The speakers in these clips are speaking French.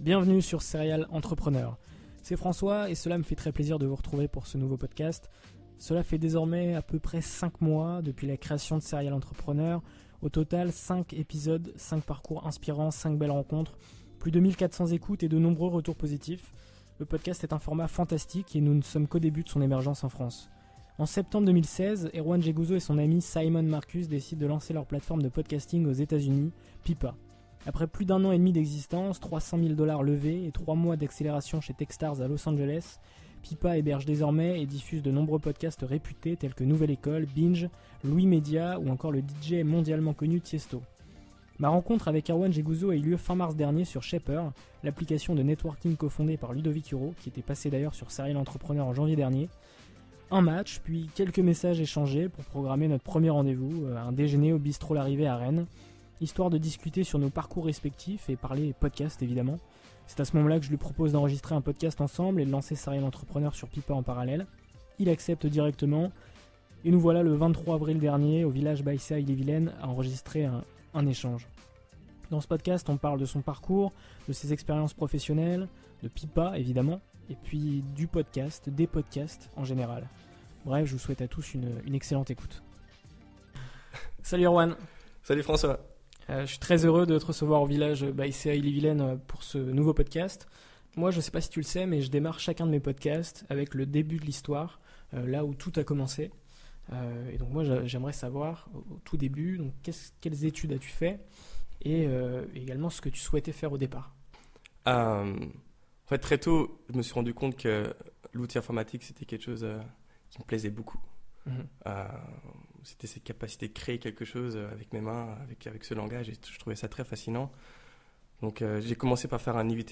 Bienvenue sur Serial Entrepreneur. C'est François et cela me fait très plaisir de vous retrouver pour ce nouveau podcast. Cela fait désormais à peu près 5 mois depuis la création de Serial Entrepreneur. Au total, 5 épisodes, 5 parcours inspirants, 5 belles rencontres, plus de 1400 écoutes et de nombreux retours positifs. Le podcast est un format fantastique et nous ne sommes qu'au début de son émergence en France. En septembre 2016, Erwan Jeguzo et son ami Simon Marcus décident de lancer leur plateforme de podcasting aux États-Unis, Pipa. Après plus d'un an et demi d'existence, 300 000 $ levés et 3 mois d'accélération chez Techstars à Los Angeles, Pipa héberge désormais et diffuse de nombreux podcasts réputés tels que Nouvelle École, Binge, Louis Media ou encore le DJ mondialement connu Tiesto. Ma rencontre avec Erwan Jeguzo a eu lieu fin mars dernier sur Shaper, l'application de networking cofondée par Ludovic Huro, qui était passé d'ailleurs sur Serial Entrepreneur en janvier dernier. Un match, puis quelques messages échangés pour programmer notre premier rendez-vous, un déjeuner au bistrot L'Arrivée à Rennes, histoire de discuter sur nos parcours respectifs et parler podcast évidemment. C'est à ce moment-là que je lui propose d'enregistrer un podcast ensemble et de lancer Serial Entrepreneur sur Pipa en parallèle. Il accepte directement et nous voilà le 23 avril dernier au village Baïsa Ille-et-Vilaine à enregistrer un échange. Dans ce podcast, on parle de son parcours, de ses expériences professionnelles, de Pipa évidemment, et puis du podcast, des podcasts en général. Bref, je vous souhaite à tous une excellente écoute. Salut Erwan. Salut François. Je suis très heureux de te recevoir au village Baïsa Ille-et-Vilaine pour ce nouveau podcast. Moi, je ne sais pas si tu le sais, mais je démarre chacun de mes podcasts avec le début de l'histoire, là où tout a commencé. Et donc moi, j'aimerais savoir au tout début, donc quelles études as-tu fait et également ce que tu souhaitais faire au départ. En fait, très tôt, je me suis rendu compte que l'outil informatique, c'était quelque chose qui me plaisait beaucoup. C'était cette capacité de créer quelque chose avec mes mains, avec ce langage, et je trouvais ça très fascinant. Donc j'ai commencé par faire un IUT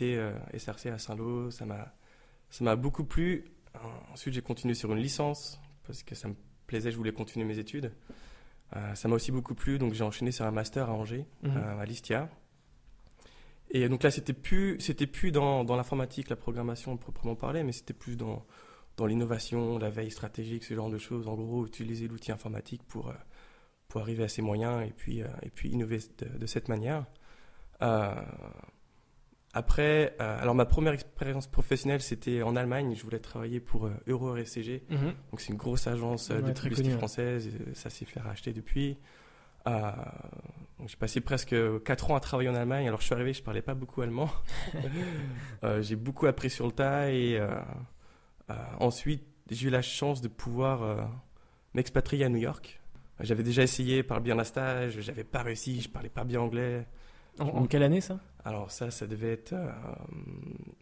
SRC à Saint-Lô, ça m'a beaucoup plu. Ensuite j'ai continué sur une licence parce que ça me plaisait, je voulais continuer mes études. Ça m'a aussi beaucoup plu, donc j'ai enchaîné sur un master à Angers, à l'ISTIA. Et donc là c'était plus dans l'informatique, la programmation proprement parlé, mais c'était plus dans l'innovation, la veille stratégique, ce genre de choses. En gros, utiliser l'outil informatique pour arriver à ses moyens et puis innover de cette manière. Après, alors ma première expérience professionnelle, c'était en Allemagne. Je voulais travailler pour Euro RSCG. Donc c'est une grosse agence de publicité française. Ça s'est fait racheter depuis. Donc j'ai passé presque 4 ans à travailler en Allemagne. Alors je suis arrivé, je parlais pas beaucoup allemand. J'ai beaucoup appris sur le tas et ensuite, j'ai eu la chance de pouvoir m'expatrier à New York. J'avais déjà essayé par le biais d'un stage, j'avais pas réussi, je parlais pas bien anglais. En quelle année ça ? Alors ça devait être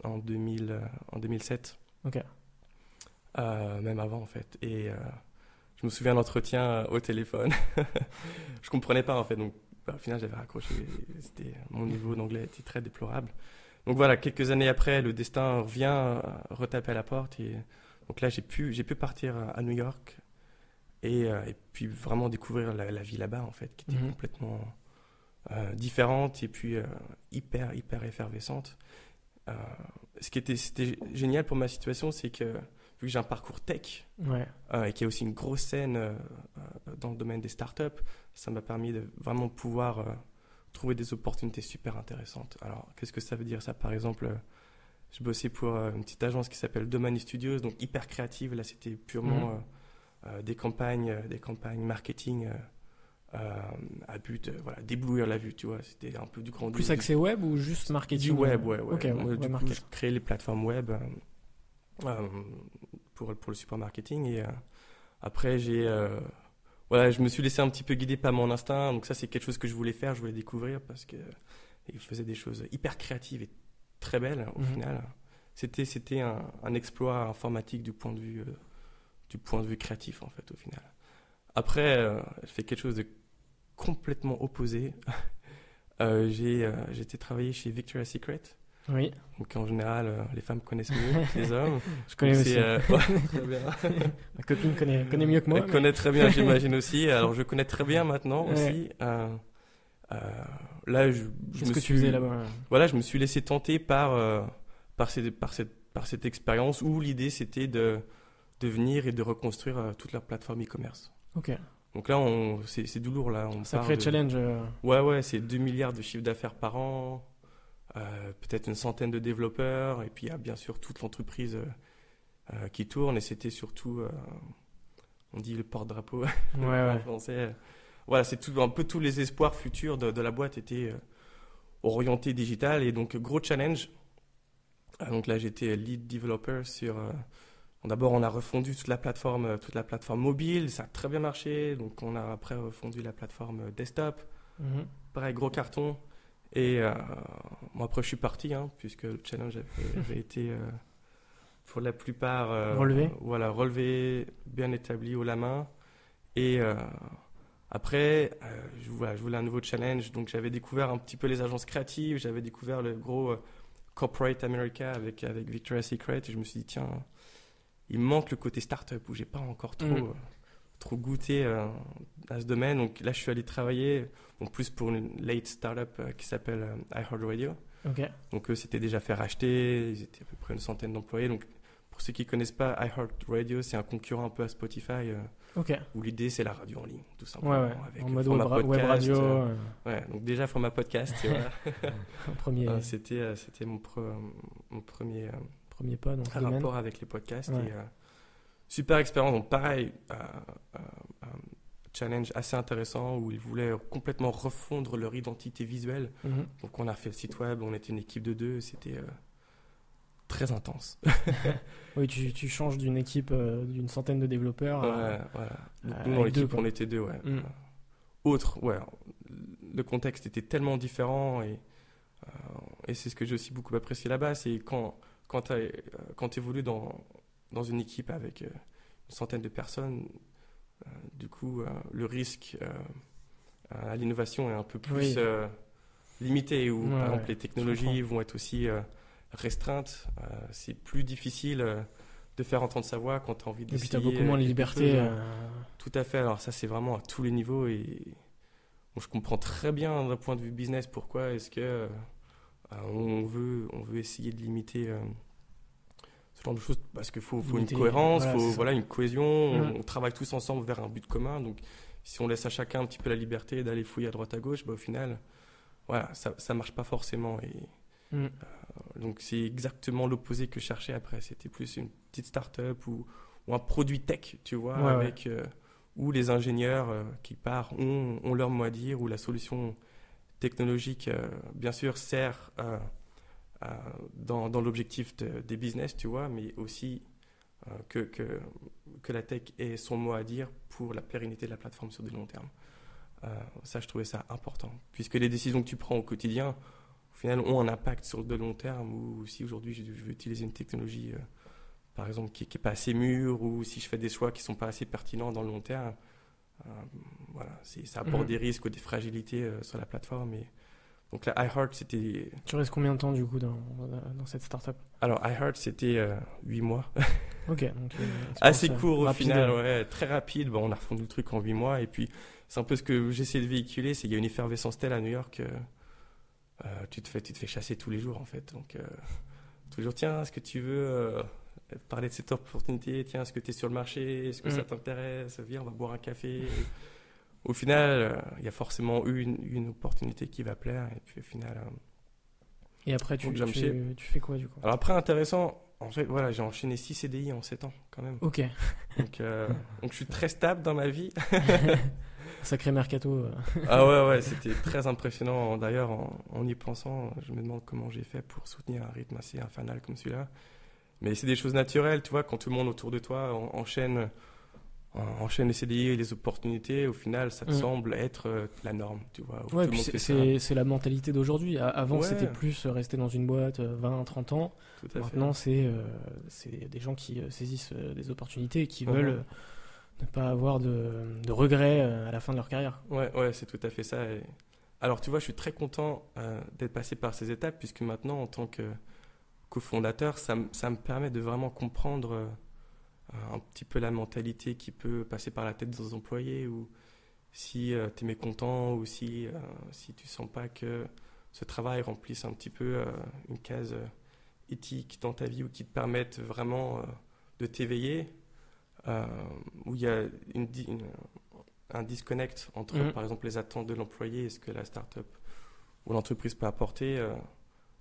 en 2007. Ok. Même avant en fait. Et je me souviens d'un entretien au téléphone. Je comprenais pas en fait, donc au final j'avais raccroché. Mon niveau d'anglais était très déplorable. Donc voilà, quelques années après, le destin revient retaper à la porte. Et donc là, j'ai pu partir à New York et puis vraiment découvrir la vie là-bas, en fait, qui était complètement différente et puis hyper effervescente. C'était génial pour ma situation, c'est que vu que j'ai un parcours tech et qu'il y a aussi une grosse scène dans le domaine des startups, ça m'a permis de vraiment pouvoir trouver des opportunités super intéressantes. Alors, qu'est-ce que ça veut dire ça ? Par exemple, je bossais pour une petite agence qui s'appelle Domani Studios, donc hyper créative. Là, c'était purement des campagnes marketing à but, d'éblouir la vue, tu vois. C'était un peu du grand. Plus axé web ou juste marketing ? Du web, ouais. Okay, du coup, je créais les plateformes web pour le support marketing. Et après, je me suis laissé un petit peu guider par mon instinct. Donc ça, c'est quelque chose que je voulais faire, je voulais découvrir parce qu'il faisait des choses hyper créatives et très belles au final. C'était un exploit informatique du point de vue créatif en fait au final. Après, je fais quelque chose de complètement opposé. J'ai été travailler chez Victoria's Secret. Oui. Donc en général, les femmes connaissent mieux que les hommes. Je connais aussi. Très bien. Ma copine connaît mieux que moi. Elle connaît très bien, j'imagine aussi. Alors je connais très bien maintenant aussi. Là, Qu'est-ce que tu faisais là-bas ? Voilà, je me suis laissé tenter par cette expérience où l'idée c'était de venir et de reconstruire toute leur plateforme e-commerce. Ok. Donc là, c'est du lourd là. Sacré challenge. Ouais, c'est 2 milliards de chiffre d'affaires par an. peut-être une centaine de développeurs, et puis il y a bien sûr toute l'entreprise qui tourne, et c'était surtout, on dit le porte-drapeau en français. Voilà, c'est un peu tous les espoirs futurs de la boîte étaient orientés digital, et donc gros challenge. Donc là, j'étais lead developer sur. D'abord, on a refondu toute la plateforme mobile, ça a très bien marché. Donc, on a après refondu la plateforme desktop. Pareil, gros carton. Et moi, après, je suis parti, puisque le challenge avait été, pour la plupart, relevé, bien établi haut la main. Et après, je voulais un nouveau challenge. Donc, j'avais découvert un petit peu les agences créatives. J'avais découvert le gros Corporate America avec Victoria's Secret. Et je me suis dit, tiens, il me manque le côté startup où j'ai pas encore trop goûté à ce domaine. Donc là, je suis allé travailler plus pour une late startup qui s'appelle iHeartRadio. Donc eux, c'était déjà fait racheter. Ils étaient à peu près une centaine d'employés. Donc pour ceux qui connaissent pas, iHeartRadio, c'est un concurrent un peu à Spotify. Où l'idée, c'est la radio en ligne, tout simplement. Avec en mode web radio. Donc déjà, format podcast. C'était mon premier pas dans ce domaine. Rapport avec les podcasts. Et, super expérience. Donc pareil, challenge assez intéressant où ils voulaient complètement refondre leur identité visuelle. Donc on a fait le site web, on était une équipe de 2, c'était très intense. Oui, tu changes d'une équipe d'une centaine de développeurs. Donc, nous, dans l'équipe, on était 2. Le contexte était tellement différent et c'est ce que j'ai aussi beaucoup apprécié là-bas, c'est quand tu évolues dans une équipe avec une centaine de personnes, du coup, le risque à l'innovation est un peu plus limité, où par exemple les technologies vont être aussi restreintes. C'est plus difficile de faire entendre sa voix quand tu as envie d'essayer. Et puis tu as beaucoup moins de liberté. Tout à fait, alors ça c'est vraiment à tous les niveaux, et je comprends très bien d'un point de vue business pourquoi est-ce que on veut essayer de limiter ce genre de choses, parce qu'il faut une cohérence, une cohésion, on travaille tous ensemble vers un but commun. Donc si on laisse à chacun un petit peu la liberté d'aller fouiller à droite à gauche, au final ça marche pas forcément. Et donc c'est exactement l'opposé que je cherchais après. C'était plus une petite start-up ou un produit tech, tu vois, avec où les ingénieurs qui partent ont leur mot à dire, où la solution technologique bien sûr sert dans l'objectif des business, tu vois, mais aussi que la tech ait son mot à dire pour la pérennité de la plateforme sur du long terme. Ça, je trouvais ça important, puisque les décisions que tu prends au quotidien, au final, ont un impact sur le long terme. Ou si aujourd'hui je veux utiliser une technologie, par exemple, qui n'est pas assez mûre, ou si je fais des choix qui ne sont pas assez pertinents dans le long terme, ça apporte des risques ou des fragilités sur la plateforme. Donc là, iHeart, c'était... Tu restes combien de temps du coup dans cette startup ? Alors iHeart, c'était 8 mois. Ok. Donc, assez court au final, très rapide. On a refondu le truc en 8 mois. Et puis, c'est un peu ce que j'essaie de véhiculer, c'est qu'il y a une effervescence telle à New York, tu te fais chasser tous les jours en fait. Donc, tous les jours, tiens, est-ce que tu veux parler de cette opportunité ? Tiens, est-ce que tu es sur le marché ? Est-ce que ça t'intéresse ? Viens, on va boire un café. Au final, il y a forcément eu une opportunité qui va plaire, et puis au final... et après, tu fais quoi du coup ? Alors après, intéressant, en fait, j'ai enchaîné 6 CDI en 7 ans quand même. Ok. Donc je suis très stable dans ma vie. Sacré mercato. Ah c'était très impressionnant. D'ailleurs, en y pensant, je me demande comment j'ai fait pour soutenir un rythme assez infernal comme celui-là. Mais c'est des choses naturelles, tu vois, quand tout le monde autour de toi enchaîne les CDI et les opportunités, au final, ça te semble être la norme, tu vois. Ouais, puis c'est la mentalité d'aujourd'hui. Avant, c'était plus rester dans une boîte 20, 30 ans. Maintenant, c'est des gens qui saisissent des opportunités et qui veulent ne pas avoir de regrets à la fin de leur carrière. Ouais, c'est tout à fait ça. Et... Alors, tu vois, je suis très content d'être passé par ces étapes, puisque maintenant, en tant que cofondateur, ça me permet de vraiment comprendre... un petit peu la mentalité qui peut passer par la tête des employés, ou si tu es mécontent, ou si tu sens pas que ce travail remplisse un petit peu une case éthique dans ta vie, ou qui te permette vraiment de t'éveiller, où il y a un disconnect entre par exemple les attentes de l'employé et ce que la start-up ou l'entreprise peut apporter.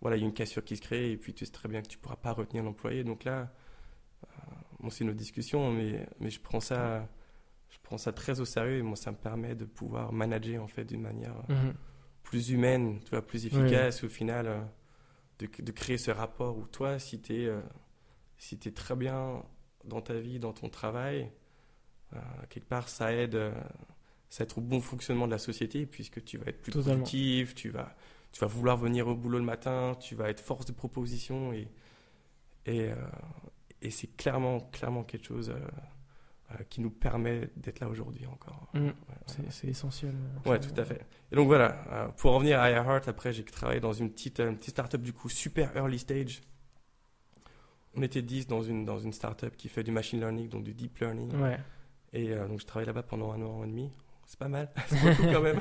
voilà, il y a une cassure qui se crée et puis tu sais très bien que tu ne pourras pas retenir l'employé. Donc là, bon, c'est une autre discussion, mais je prends ça très au sérieux et moi, ça me permet de pouvoir manager en fait d'une manière plus humaine, tu vois, plus efficace au final, de créer ce rapport où toi, si tu es très bien dans ta vie, dans ton travail, quelque part, ça aide au bon fonctionnement de la société puisque tu vas être plus productif, tu vas vouloir venir au boulot le matin, tu vas être force de proposition et c'est clairement quelque chose qui nous permet d'être là aujourd'hui encore. C'est essentiel. Ouais, tout à fait. Et donc voilà, pour en venir à iHeart, après j'ai travaillé dans une petite startup du coup super early stage. On était 10 dans une startup qui fait du machine learning, donc du deep learning. Ouais. Et donc je travaillais là-bas pendant 1 an et demi. C'est pas mal, c'est beaucoup quand même.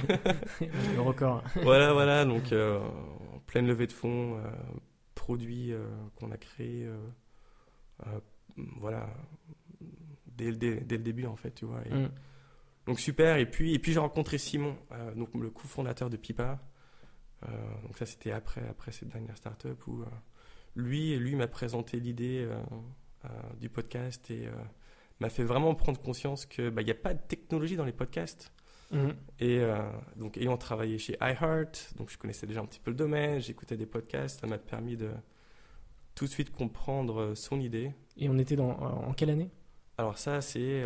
Le record. Voilà, donc en pleine levée de fonds, produit qu'on a créé, voilà, dès le début en fait, tu vois. Donc super, et puis j'ai rencontré Simon, donc le cofondateur de Pipa. Donc ça c'était après cette dernière startup où lui m'a présenté l'idée du podcast et m'a fait vraiment prendre conscience que il n'y a pas de technologie dans les podcasts. Et donc ayant travaillé chez iHeart, donc je connaissais déjà un petit peu le domaine, j'écoutais des podcasts, ça m'a permis de tout de suite comprendre son idée. Et on était en quelle année? Alors ça c'était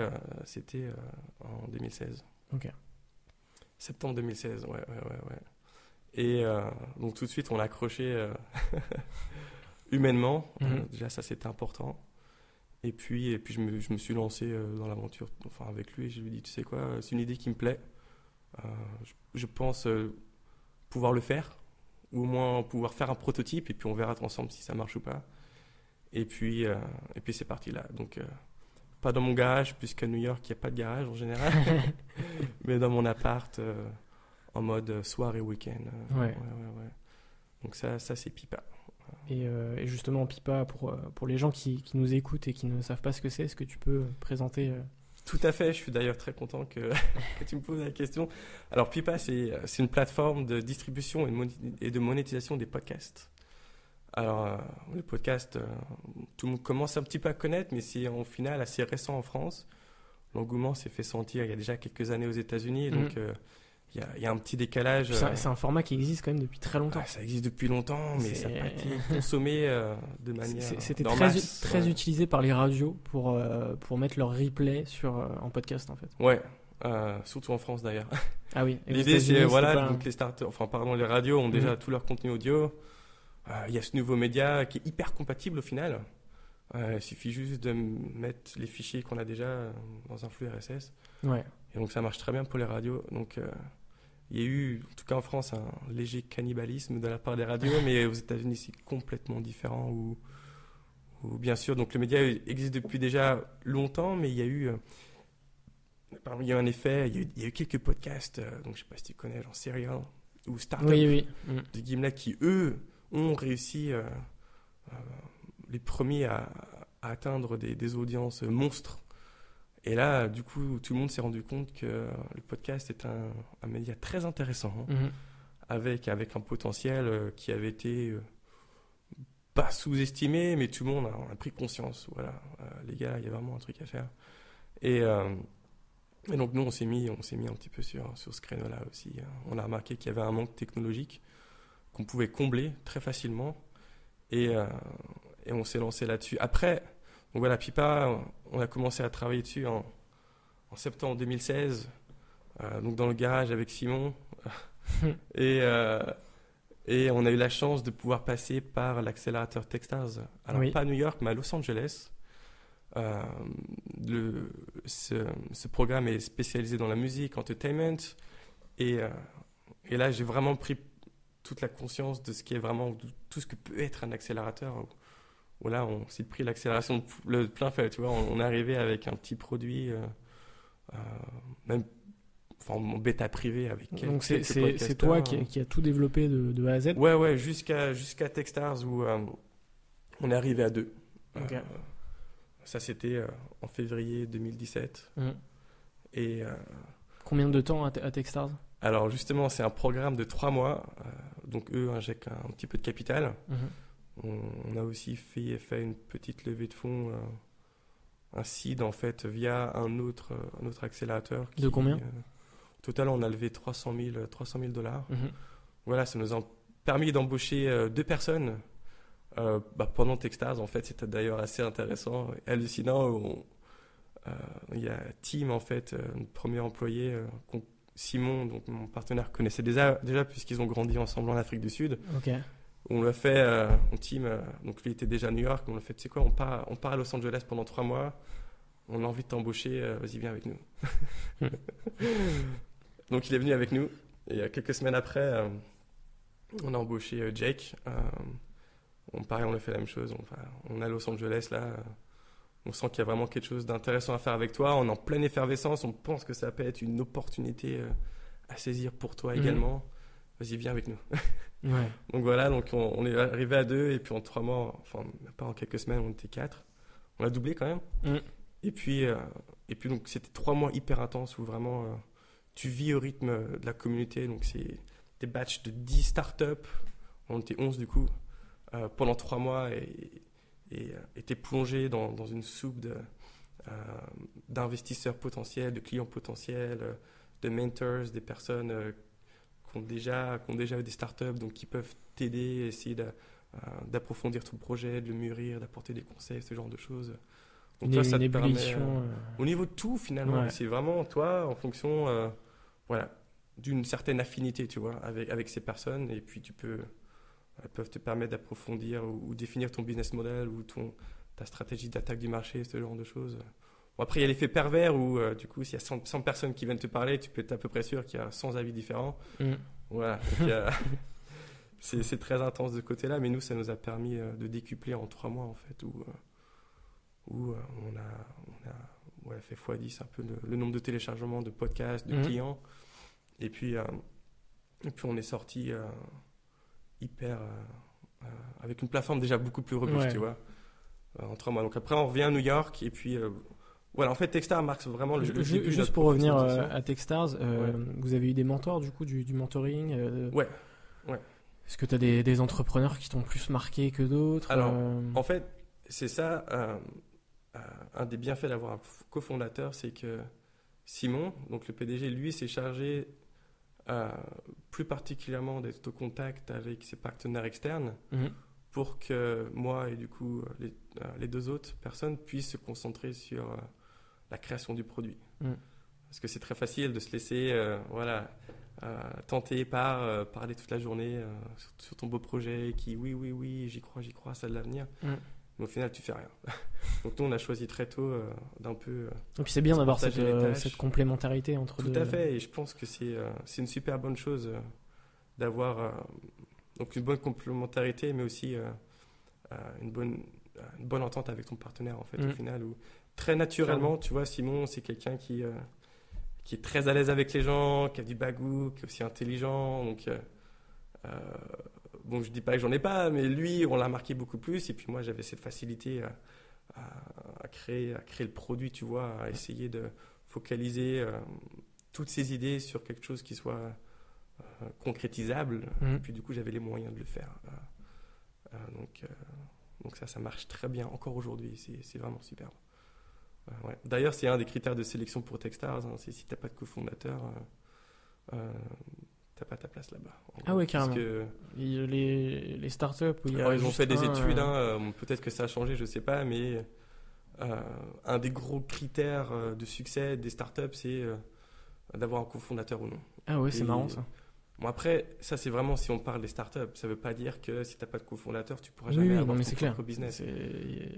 en 2016. Ok. Septembre 2016, ouais. Et donc tout de suite on l'a accroché humainement, déjà ça c'était important. Et puis je me suis lancé dans l'aventure avec lui et je lui ai dit, tu sais quoi, c'est une idée qui me plaît. Je pense pouvoir le faire, ou au moins pouvoir faire un prototype et puis on verra ensemble si ça marche ou pas. Et puis c'est parti là. Donc pas dans mon garage, puisqu'à New York il n'y a pas de garage en général, mais dans mon appart en mode soir et week-end. Ouais. Donc ça c'est Pipa. Et justement, Pipa, pour les gens qui nous écoutent et qui ne savent pas ce que c'est, est-ce que tu peux présenter Tout à fait, je suis d'ailleurs très content que tu me poses la question. Alors Pipa, c'est une plateforme de distribution et de monétisation des podcasts. Alors les podcasts, tout le monde commence un petit peu à connaître, mais c'est au final assez récent en France. L'engouement s'est fait sentir il y a déjà quelques années aux États-Unis, donc il y a un petit décalage. C'est un format qui existe quand même depuis très longtemps. Ça existe depuis longtemps, mais ça n'a pas été consommé de manière C'était très utilisé par les radios pour mettre leur replay en podcast en fait. Ouais, surtout en France d'ailleurs. Ah oui. L'idée c'est donc les radios ont déjà tout leur contenu audio. Il y a ce nouveau média qui est hyper compatible au final. Il suffit juste de mettre les fichiers qu'on a déjà dans un flux RSS. Ouais. Et donc ça marche très bien pour les radios. Donc il y a eu, en tout cas en France, un léger cannibalisme de la part des radios, mais aux États-Unis c'est complètement différent. Où bien sûr, donc le média existe depuis déjà longtemps, mais il y a eu un effet. Il y a eu quelques podcasts, donc je sais pas si tu connais, genre Serial ou Startup de Gimlet qui eux ont réussi les premiers à atteindre des audiences monstres. Et là, du coup, tout le monde s'est rendu compte que le podcast est un média très intéressant, avec un potentiel qui avait été pas sous-estimé, mais tout le monde a pris conscience. Voilà, les gars, il y a vraiment un truc à faire. Et donc nous, on s'est mis un petit peu sur ce créneau-là aussi. On a remarqué qu'il y avait un manque technologique qu'on pouvait combler très facilement, et on s'est lancé là-dessus. Après. Donc voilà, Pipa, on a commencé à travailler dessus en septembre 2016, donc dans le garage avec Simon. et on a eu la chance de pouvoir passer par l'accélérateur Techstars. Alors pas à New York, mais à Los Angeles. Ce programme est spécialisé dans la musique, entertainment. Et là, j'ai vraiment pris toute la conscience de ce qui est vraiment, tout ce que peut être un accélérateur. Là, on s'est pris l'accélération le plein fait, tu vois. On est arrivé avec un petit produit, même en bêta privée avec quelques podcasteurs. Donc c'est toi qui a tout développé de A à Z. Ouais, jusqu'à Techstars où on est arrivé à 2. Okay. Ça c'était en février 2017. Et combien de temps à Techstars? Alors justement, c'est un programme de 3 mois. Donc eux injectent un petit peu de capital. On a aussi fait une petite levée de fonds, un seed en fait, via un autre accélérateur. De combien Au total, on a levé 300 000 $. Voilà, ça nous a permis d'embaucher 2 personnes pendant Techstars. En fait, c'était d'ailleurs assez intéressant et hallucinant. Il y a Tim, en fait, notre premier employé, Simon, donc mon partenaire, connaissait déjà puisqu'ils ont grandi ensemble en Afrique du Sud. Ok. On l'a fait, Tim, donc lui était déjà à New York, on l'a fait, tu sais quoi, on part à Los Angeles pendant 3 mois, on a envie de t'embaucher, vas-y, viens avec nous. Donc il est venu avec nous, et quelques semaines après, on a embauché Jake. Pareil, on a fait la même chose, on est à Los Angeles là. On sent qu'il y a vraiment quelque chose d'intéressant à faire avec toi. On est en pleine effervescence. On pense que ça peut être une opportunité à saisir pour toi également. Vas-y, viens avec nous. Ouais. Donc voilà, on est arrivé à 2 et puis en 3 mois, enfin pas en quelques semaines, on était 4. On a doublé quand même. Et puis donc c'était 3 mois hyper intenses où vraiment tu vis au rythme de la communauté. Donc c'est des batchs de 10 startups. On était 11 du coup pendant 3 mois et t'es plongé dans une soupe d'investisseurs potentiels, de clients potentiels, de mentors, des personnes qui ont déjà eu des startups, donc qui peuvent t'aider, essayer d'approfondir ton projet, de le mûrir, d'apporter des conseils, ce genre de choses. Donc toi, ça te permet, au niveau de tout finalement, c'est vraiment toi en fonction d'une certaine affinité, tu vois, avec ces personnes, et puis elles peuvent te permettre d'approfondir ou définir ton business model ou ta stratégie d'attaque du marché, ce genre de choses. Bon, après, il y a l'effet pervers où, du coup, s'il y a 100 personnes qui viennent te parler, tu peux être à peu près sûr qu'il y a 100 avis différents. Voilà. C'est très intense de ce côté-là, mais nous, ça nous a permis de décupler en 3 mois, en fait, où on a fait x10 un peu le nombre de téléchargements de podcasts, de clients. Et puis on est sorti avec une plateforme déjà beaucoup plus robuste, tu vois, en 3 mois. Donc après, on revient à New York et puis voilà, en fait, Techstars marque vraiment le début. Juste pour revenir à Techstars, vous avez eu des mentors du coup, du mentoring Ouais. Est-ce que tu as des entrepreneurs qui t'ont plus marqué que d'autres Alors, en fait, c'est ça, un des bienfaits d'avoir un cofondateur, c'est que Simon, donc le PDG, lui, s'est chargé plus particulièrement d'être au contact avec ses partenaires externes pour que moi et du coup les 2 autres personnes puissent se concentrer sur la création du produit. Parce que c'est très facile de se laisser tenter par parler toute la journée sur ton beau projet qui oui, j'y crois, ça a de l'avenir. Mais au final, tu fais rien. Donc nous, on a choisi très tôt d'un peu... Et puis c'est bien d'avoir cette complémentarité entre deux. Tout à fait, et je pense que c'est une super bonne chose d'avoir donc une bonne complémentarité, mais aussi une bonne entente avec ton partenaire, en fait, au final. Où, très naturellement, tu vois, Simon, c'est quelqu'un qui est très à l'aise avec les gens, qui a du bagou, qui est aussi intelligent, donc... Bon, je dis pas que j'en ai pas, mais lui, on l'a marqué beaucoup plus. Et puis moi, j'avais cette facilité à créer le produit, tu vois, à essayer de focaliser toutes ces idées sur quelque chose qui soit concrétisable. Et puis du coup, j'avais les moyens de le faire. Donc ça marche très bien encore aujourd'hui. C'est vraiment superbe. D'ailleurs, c'est un des critères de sélection pour Techstars. C'est si tu n'as pas de cofondateur, t'as pas ta place là-bas. Ah ouais, carrément. Les startups où ils ont fait des études, peut-être que ça a changé, je sais pas, mais un des gros critères de succès des startups, c'est d'avoir un cofondateur ou non. Ah ouais, c'est marrant ça. Bon, après, ça c'est vraiment si on parle des startups, ça veut pas dire que si t'as pas de cofondateur, tu pourras jamais avoir ton propre business.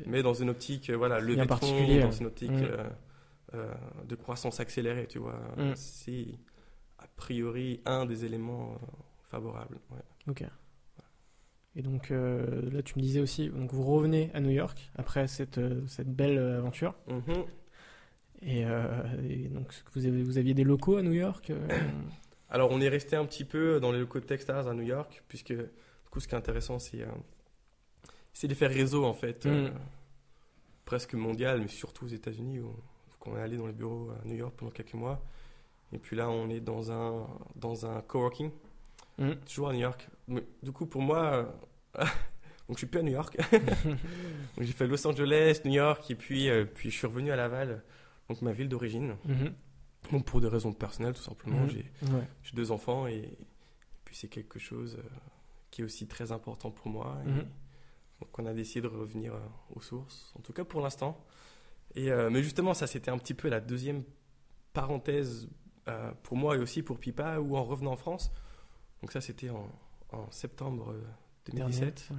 Mais dans une optique, levée de fonds, dans une optique de croissance accélérée, tu vois, c'est a priori un des éléments favorables. Ok. Et donc là, tu me disais aussi, donc vous revenez à New York après cette belle aventure. Et donc vous aviez des locaux à New York Alors on est resté un petit peu dans les locaux de Techstars à New York, puisque du coup ce qui est intéressant, c'est d'effet réseau en fait, presque mondial, mais surtout aux États-Unis, où on est allé dans les bureaux à New York pendant quelques mois. Et puis là, on est dans un coworking, toujours à New York. Mais, du coup, pour moi, donc je suis plus à New York. Donc, j'ai fait Los Angeles, New York, et puis je suis revenu à Laval, donc ma ville d'origine. Donc pour des raisons personnelles, tout simplement. J'ai 2 enfants et puis c'est quelque chose qui est aussi très important pour moi. Et donc on a décidé de revenir aux sources, en tout cas pour l'instant. Mais justement, ça c'était un petit peu la deuxième parenthèse pour moi et aussi pour Pipa, où en revenant en France, donc ça c'était en septembre 2017,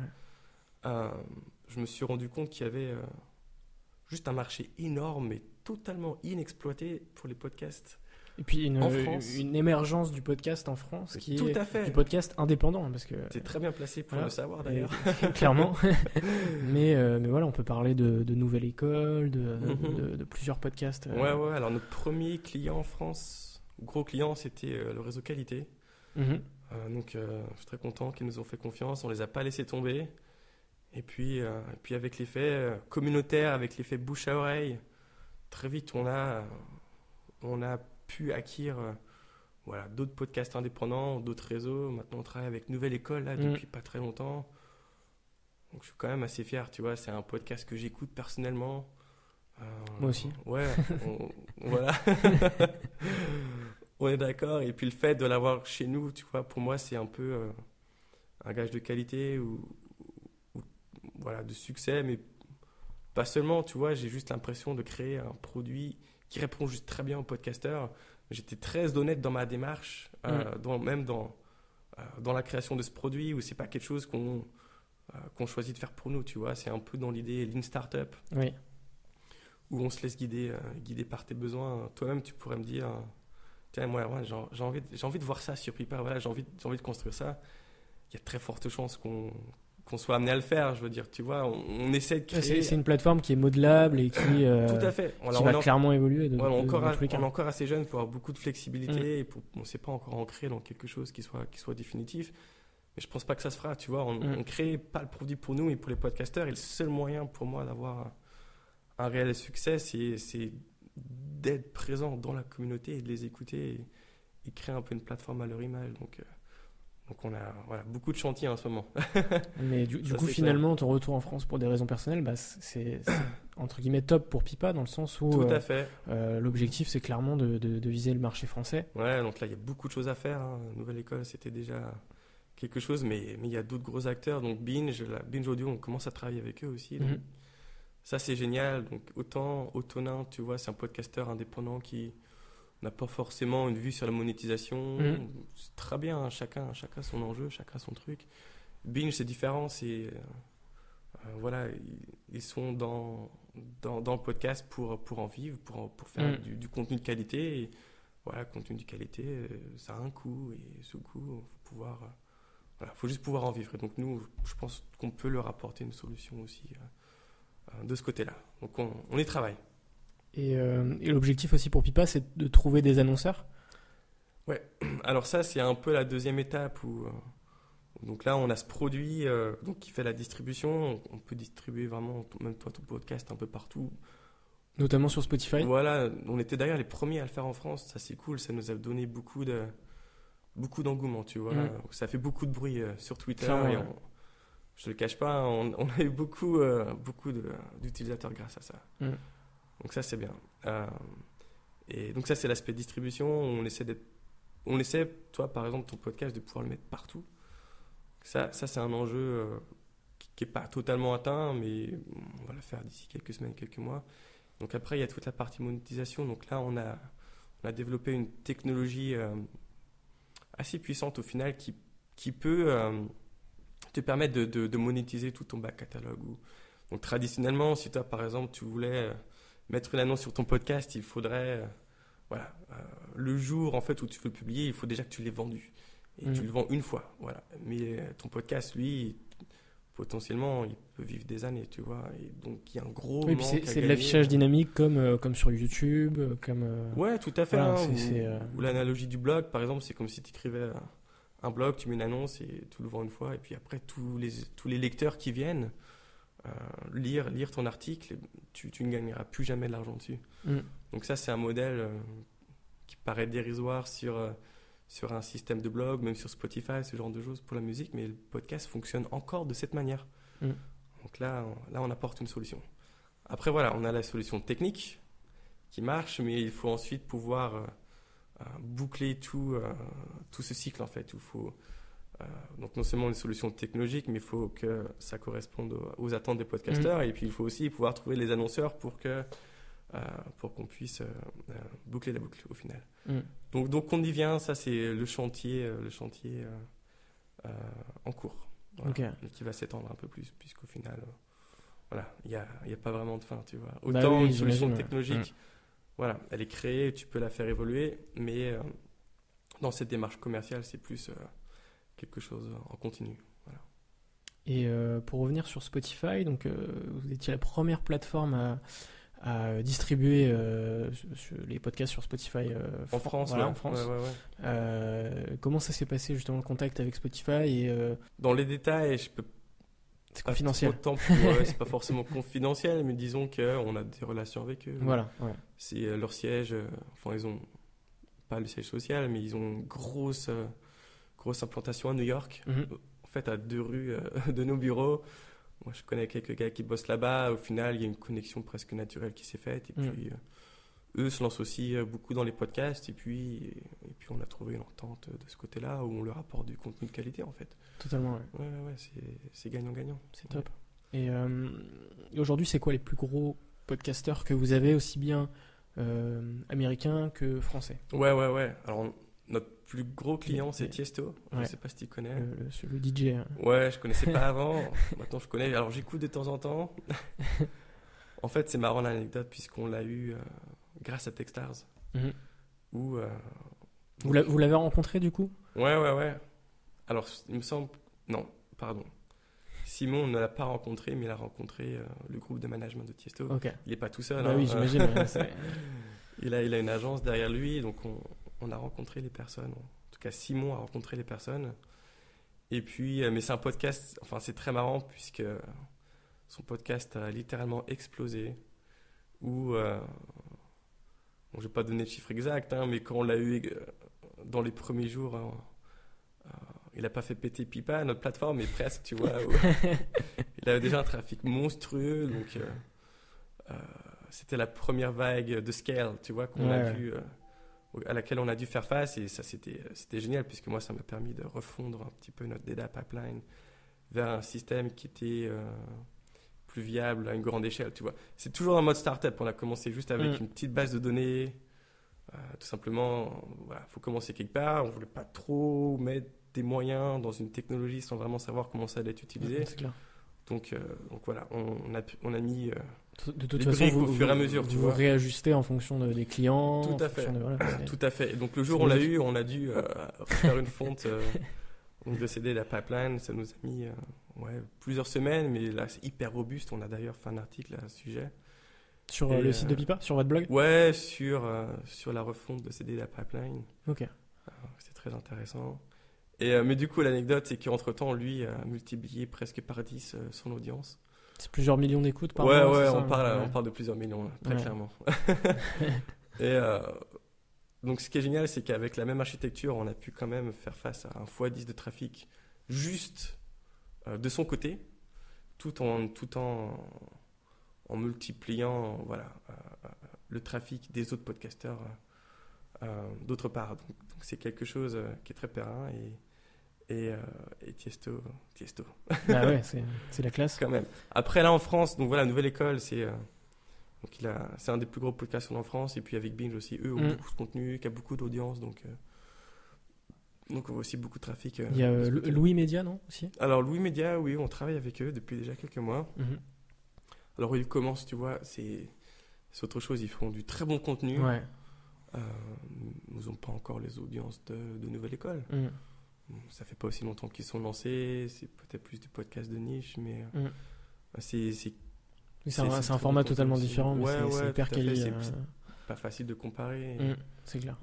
je me suis rendu compte qu'il y avait juste un marché énorme et totalement inexploité pour les podcasts. Et puis une émergence du podcast en France qui tout est à fait. du podcast indépendant. Parce que t'es très bien placé pour le savoir d'ailleurs. Clairement. mais voilà, on peut parler de Nouvelle École, de plusieurs podcasts. Ouais, alors notre premier client en France, gros client, c'était le réseau Qualité. Donc je suis très content qu'ils nous ont fait confiance, on les a pas laissés tomber. Et puis avec l'effet communautaire, avec l'effet bouche à oreille, très vite on a pu acquérir d'autres podcasts indépendants, d'autres réseaux. Maintenant on travaille avec Nouvelle École là, depuis pas très longtemps. Donc je suis quand même assez fier, tu vois, c'est un podcast que j'écoute personnellement. Moi aussi. Ouais, voilà. On est d'accord. Et puis le fait de l'avoir chez nous, tu vois, pour moi c'est un peu un gage de qualité ou de succès, mais pas seulement, tu vois, j'ai juste l'impression de créer un produit qui répond juste très bien aux podcasteurs. J'étais très honnête dans ma démarche, même dans la création de ce produit, où c'est pas quelque chose qu'on choisit de faire pour nous, tu vois, c'est un peu dans l'idée Lean Startup, où on se laisse guider par tes besoins. Toi-même, tu pourrais me dire, tiens, moi, j'ai envie de voir ça sur Pipa, voilà, j'ai envie de construire ça. Il y a très forte chance qu'on soit amené à le faire, je veux dire, tu vois, on essaie de créer... C'est une plateforme qui est modelable et qui, tout à fait. Alors, qui va clairement évoluer. On est encore assez jeune pour avoir beaucoup de flexibilité et on ne s'est pas encore ancré dans quelque chose qui soit définitif. Mais je ne pense pas que ça se fera, tu vois, on ne crée pas le produit pour nous et pour les podcasteurs. Et le seul moyen pour moi d'avoir un réel succès, c'est d'être présent dans la communauté et de les écouter et créer un peu une plateforme à leur image. Donc on a beaucoup de chantiers en ce moment. Mais du coup, finalement, ton retour en France pour des raisons personnelles, c'est entre guillemets top pour Pipa, dans le sens où tout à fait. L'objectif, c'est clairement de viser le marché français. Ouais, donc là, il y a beaucoup de choses à faire. Nouvelle École, c'était déjà quelque chose, mais il y a d'autres gros acteurs. Donc Binge Audio, on commence à travailler avec eux aussi. Donc, ça, c'est génial. Donc autant Autonin, tu vois, c'est un podcasteur indépendant qui n'a pas forcément une vue sur la monétisation. C'est très bien, hein, chacun son enjeu, chacun son truc. Binge, c'est différent, c'est ils sont dans le podcast pour en vivre, pour faire du contenu de qualité. Et voilà, contenu de qualité, ça a un coût, et ce coût, faut juste pouvoir en vivre. Et donc nous, je pense qu'on peut leur apporter une solution aussi de ce côté-là. Donc on y travaille. Et l'objectif aussi pour Pipa, c'est de trouver des annonceurs. Ouais, alors ça, c'est un peu la deuxième étape où donc là, on a ce produit qui fait la distribution. On peut distribuer vraiment, même toi, ton podcast un peu partout. Notamment sur Spotify. Voilà, on était d'ailleurs les premiers à le faire en France. Ça, c'est cool. Ça nous a donné beaucoup d'engouement, tu vois. Ça fait beaucoup de bruit sur Twitter. Je te le cache pas, on a eu beaucoup d'utilisateurs grâce à ça. Donc ça, c'est bien. Et donc ça, c'est l'aspect distribution. On essaie, toi, par exemple, ton podcast, de pouvoir le mettre partout. Ça c'est un enjeu qui n'est pas totalement atteint, mais on va le faire d'ici quelques semaines, quelques mois. Donc après, il y a toute la partie monétisation. Donc là, on a développé une technologie assez puissante au final qui peut te permettre de monétiser tout ton back catalogue. Donc traditionnellement, si toi, par exemple, tu voulais mettre une annonce sur ton podcast, il faudrait le jour en fait où tu veux le publier, il faut déjà que tu l'aies vendu et tu le vends une fois, voilà. Mais ton podcast, lui, potentiellement, il peut vivre des années, tu vois. Et donc il y a un gros manque à c'est de l'affichage dynamique comme sur YouTube, ouais, tout à fait. Voilà, ou l'analogie du blog, par exemple, c'est comme si tu écrivais un blog, tu mets une annonce et tu le vends une fois, et puis après tous les lecteurs qui viennent lire ton article, tu ne gagneras plus jamais de l'argent dessus. Donc ça, c'est un modèle qui paraît dérisoire sur un système de blog, même sur Spotify, ce genre de choses pour la musique, mais le podcast fonctionne encore de cette manière. Donc là, on apporte une solution. Après, voilà, on a la solution technique qui marche, mais il faut ensuite pouvoir boucler tout ce cycle, en fait. Il faut, donc non seulement une solution technologique, mais il faut que ça corresponde aux attentes des podcasteurs, et puis il faut aussi pouvoir trouver les annonceurs pour qu'on puisse boucler la boucle au final. Donc on y vient, ça c'est le chantier en cours, voilà, qui va s'étendre un peu plus, puisqu'au final, voilà, il y a pas vraiment de fin, tu vois. Autant une solution technologique, voilà, elle est créée, tu peux la faire évoluer, mais dans cette démarche commerciale, c'est plus quelque chose en continu. Voilà. Et pour revenir sur Spotify, donc vous étiez la première plateforme à distribuer les podcasts sur Spotify en France. Voilà, ouais. en France. Ouais. Comment ça s'est passé justement le contact avec Spotify et Dans les détails, je peux. C'est confidentiel. C'est pas forcément confidentiel, mais disons qu'on a des relations avec eux. Voilà. Ouais. C'est leur siège. Enfin, ils ont pas le siège social, mais ils ont une grosse implantation à New York. En fait, à 2 rues de nos bureaux. Moi, je connais quelques gars qui bossent là-bas. Au final, il y a une connexion presque naturelle qui s'est faite. Et puis, eux se lancent aussi beaucoup dans les podcasts. Et puis, on a trouvé une entente de ce côté-là où on leur apporte du contenu de qualité, en fait. Totalement, ouais. Ouais, c'est gagnant-gagnant. C'est top. Et aujourd'hui, c'est quoi les plus gros podcasteurs que vous avez, aussi bien américains que français? Ouais. Alors, notre plus gros client, c'est Tiesto. Je ne sais pas si tu connais. Le DJ. Ouais, je connaissais pas avant. Maintenant, je connais. Alors, j'écoute de temps en temps. En fait, c'est marrant l'anecdote puisqu'on l'a eu grâce à Techstars. Où, vous l'avez rencontré du coup? Ouais. Alors, il me semble... Non, pardon. Simon ne l'a pas rencontré, mais il a rencontré le groupe de management de Tiesto. Okay. Il n'est pas tout seul. Oui, j'imagine. Il a une agence derrière lui, donc on a rencontré les personnes. En tout cas, Simon a rencontré les personnes. Et puis, mais c'est un podcast, enfin c'est très marrant puisque son podcast a littéralement explosé. Où, je ne vais pas donner le chiffre exact, mais quand on l'a eu dans les premiers jours, il n'a pas fait péter pipa notre plateforme, mais presque, tu vois. Il avait déjà un trafic monstrueux, donc c'était la première vague de scale, tu vois, à laquelle on a dû faire face, et ça c'était génial puisque moi ça m'a permis de refondre un petit peu notre data pipeline vers un système qui était plus viable à une grande échelle, tu vois. C'est toujours en mode startup, on a commencé juste avec une petite base de données, tout simplement, voilà, faut commencer quelque part, on voulait pas trop mettre des moyens dans une technologie sans vraiment savoir comment ça allait être utilisé. C'est clair. Donc voilà, on a mis de toute façon, au fur et à mesure, tu vois. Vous réajustez en fonction des clients. Tout à fait. Tout à fait. Et donc le jour où on l'a eu, on a dû faire une fonte de CD la pipeline. Ça nous a mis plusieurs semaines, mais là c'est hyper robuste. On a d'ailleurs fait un article à ce sujet. Sur le site de Pipa, sur votre blog? Ouais, sur la refonte de CD la pipeline. Ok. C'est très intéressant. Mais du coup, l'anecdote, c'est qu'entre-temps, lui a multiplié presque par 10 son audience. C'est plusieurs millions d'écoutes par mois? Ouais, on parle de plusieurs millions, très clairement. Et donc, ce qui est génial, c'est qu'avec la même architecture, on a pu quand même faire face à un x10 de trafic juste de son côté, tout en multipliant le trafic des autres podcasteurs d'autre part. Donc, c'est quelque chose qui est très périn et Tiesto. Ah ouais, c'est la classe. Quand même. Après, là en France, donc voilà, Nouvelle École, c'est un des plus gros podcasts en France. Et puis avec Binge aussi, eux ont beaucoup de contenu, qui a beaucoup d'audience. Donc on voit aussi beaucoup de trafic. Il y a Louis Média, non aussi? Alors, Louis Média, oui, on travaille avec eux depuis déjà quelques mois. Alors, ils commencent, tu vois, c'est autre chose. Ils font du très bon contenu. Ouais. Nous n'avons pas encore les audiences de Nouvelle École. Ça fait pas aussi longtemps qu'ils sont lancés. C'est peut-être plus du podcast de niche, mais c'est un format totalement différent, mais c'est hyper quali. C'est pas facile de comparer. C'est clair.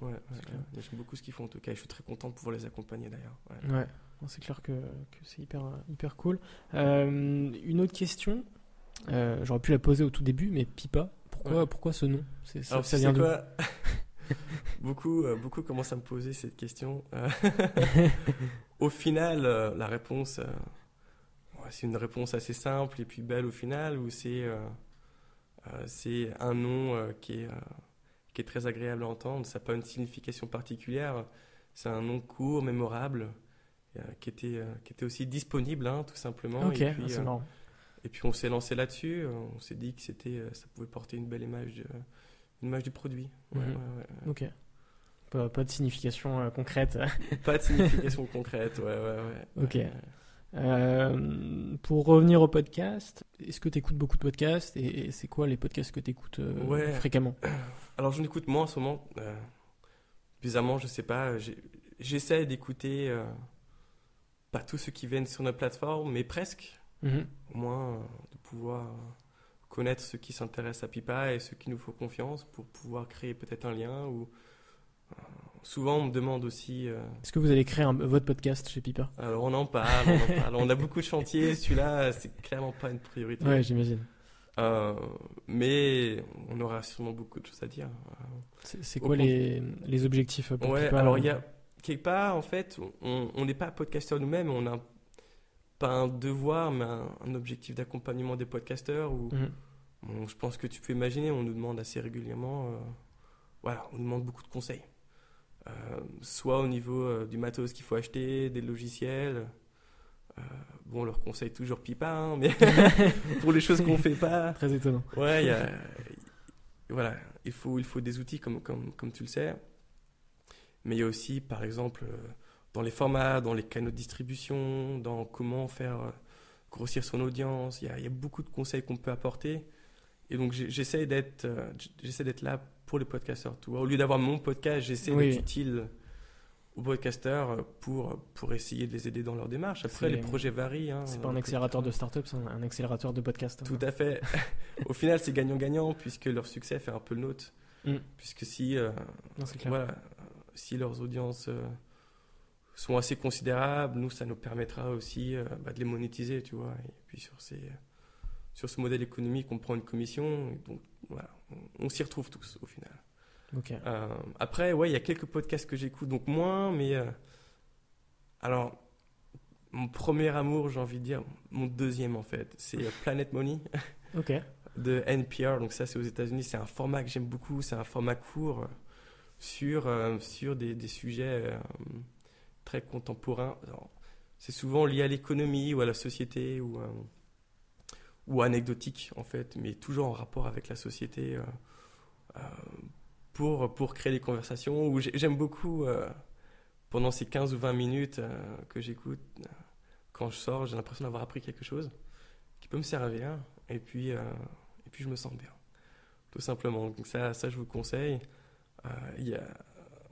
J'aime beaucoup ce qu'ils font en tout cas. Je suis très content de pouvoir les accompagner d'ailleurs. Ouais. C'est clair que c'est hyper cool. Une autre question, j'aurais pu la poser au tout début, mais Pipa, pourquoi ce nom? Ça vient d'où? Beaucoup commencent à me poser cette question. Au final, la réponse, c'est une réponse assez simple et puis belle au final, où c'est un nom qui est très agréable à entendre. Ça n'a pas une signification particulière. C'est un nom court, mémorable, qui était aussi disponible, hein, tout simplement. Ok, et puis, c'est marrant. et puis on s'est lancé là-dessus. On s'est dit que ça pouvait porter une belle image, une image du produit. Ouais, Mhm. ouais. Ok. Pas de signification concrète. Pas de signification concrète, ouais. Ok. Pour revenir au podcast, est-ce que tu écoutes beaucoup de podcasts et c'est quoi les podcasts que tu écoutes fréquemment? Alors j'en écoute moins en ce moment. Bizarrement, je sais pas. J'essaie d'écouter pas tous ceux qui viennent sur notre plateforme, mais presque. Mhm. Au moins de pouvoir connaître ceux qui s'intéressent à Pipa et ceux qui nous font confiance pour pouvoir créer peut-être un lien. Ou souvent on me demande aussi. Est-ce que vous allez créer votre podcast chez Pipa? Alors on en parle. On a beaucoup de chantiers. Celui-là, c'est clairement pas une priorité. Ouais, j'imagine. Mais on aura sûrement beaucoup de choses à dire. C'est quoi les objectifs pour Pipa? Alors il y a quelque part, en fait, on n'est pas podcasteurs nous-mêmes, on n'a pas un devoir, mais un objectif d'accompagnement des podcasteurs. Bon, je pense que tu peux imaginer, on nous demande assez régulièrement, on nous demande beaucoup de conseils. Soit au niveau du matos qu'il faut acheter, des logiciels. On leur conseille toujours Pipa, hein, mais pour les choses qu'on fait pas. Très étonnant. Ouais, il faut des outils comme tu le sais. Mais il y a aussi, par exemple, dans les formats, dans les canaux de distribution, dans comment faire grossir son audience. Il y a beaucoup de conseils qu'on peut apporter. Et donc, j'essaie d'être là pour les podcasteurs. Au lieu d'avoir mon podcast, j'essaie d'être utile aux podcasteurs pour essayer de les aider dans leur démarche. Après, les projets varient. Hein, c'est pas un accélérateur de start-up, c'est un accélérateur de podcast. Tout à fait. Au final, c'est gagnant-gagnant puisque leur succès fait un peu le nôtre. Puisque si leurs audiences sont assez considérables, nous, ça nous permettra aussi de les monétiser, tu vois. Et puis sur ce modèle économique, on prend une commission. Et donc, on s'y retrouve tous au final. Okay. Après, il y a quelques podcasts que j'écoute, donc moins, mais alors, mon premier amour, j'ai envie de dire, mon deuxième en fait, c'est Planet Money de NPR. Donc ça, c'est aux États-Unis. C'est un format que j'aime beaucoup. C'est un format court sur des sujets très contemporains. Alors, c'est souvent lié à l'économie ou à la société ou anecdotique en fait, mais toujours en rapport avec la société. Pour créer des conversations où j'aime beaucoup pendant ces 15 ou 20 minutes que j'écoute, quand je sors, j'ai l'impression d'avoir appris quelque chose qui peut me servir et puis je me sens bien, tout simplement. Donc ça je vous conseille.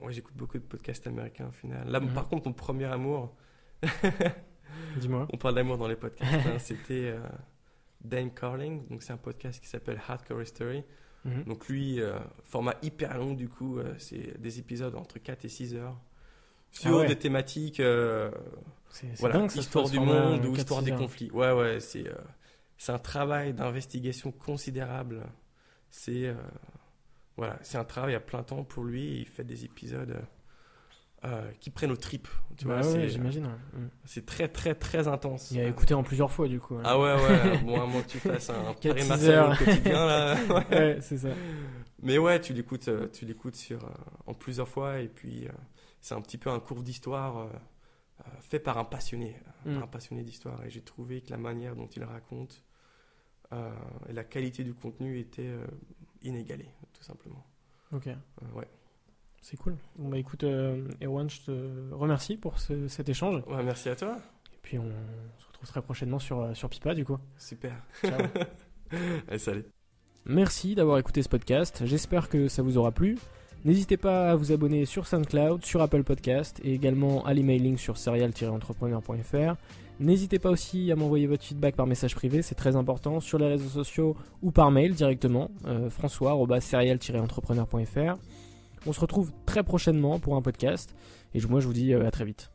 J'écoute beaucoup de podcasts américains au final. Là, par contre, mon premier amour, dis-moi. On parle d'amour dans les podcasts, hein, c'était Dan Carling, donc c'est un podcast qui s'appelle Hardcore History. Donc lui, format hyper long du coup, c'est des épisodes entre 4 et 6 heures sur des thématiques c'est dingue, histoire du monde ou histoire des conflits. C'est un travail d'investigation considérable. C'est un travail à plein temps pour lui. Il fait des épisodes qui prennent aux tripes. Tu vois, j'imagine. C'est très très très intense. Il a écouté en plusieurs fois du coup. Ah ouais. Bon, à moins que tu fasses un Paris Marseille au quotidien là. Ouais, c'est ça. Mais tu l'écoutes en plusieurs fois et puis c'est un petit peu un cours d'histoire fait par un passionné d'histoire. Et j'ai trouvé que la manière dont il raconte et la qualité du contenu était inégalée, tout simplement. Ok. C'est cool. Bon écoute, Erwan, je te remercie pour cet échange. Ouais, merci à toi. Et puis on se retrouve très prochainement sur Pipa du coup. Super. Ciao. Allez, salut. Merci d'avoir écouté ce podcast. J'espère que ça vous aura plu. N'hésitez pas à vous abonner sur SoundCloud, sur Apple Podcast et également à l'emailing sur serial-entrepreneur.fr. N'hésitez pas aussi à m'envoyer votre feedback par message privé, c'est très important, sur les réseaux sociaux ou par mail directement, françois@serial-entrepreneur.fr. On se retrouve très prochainement pour un podcast et moi je vous dis à très vite.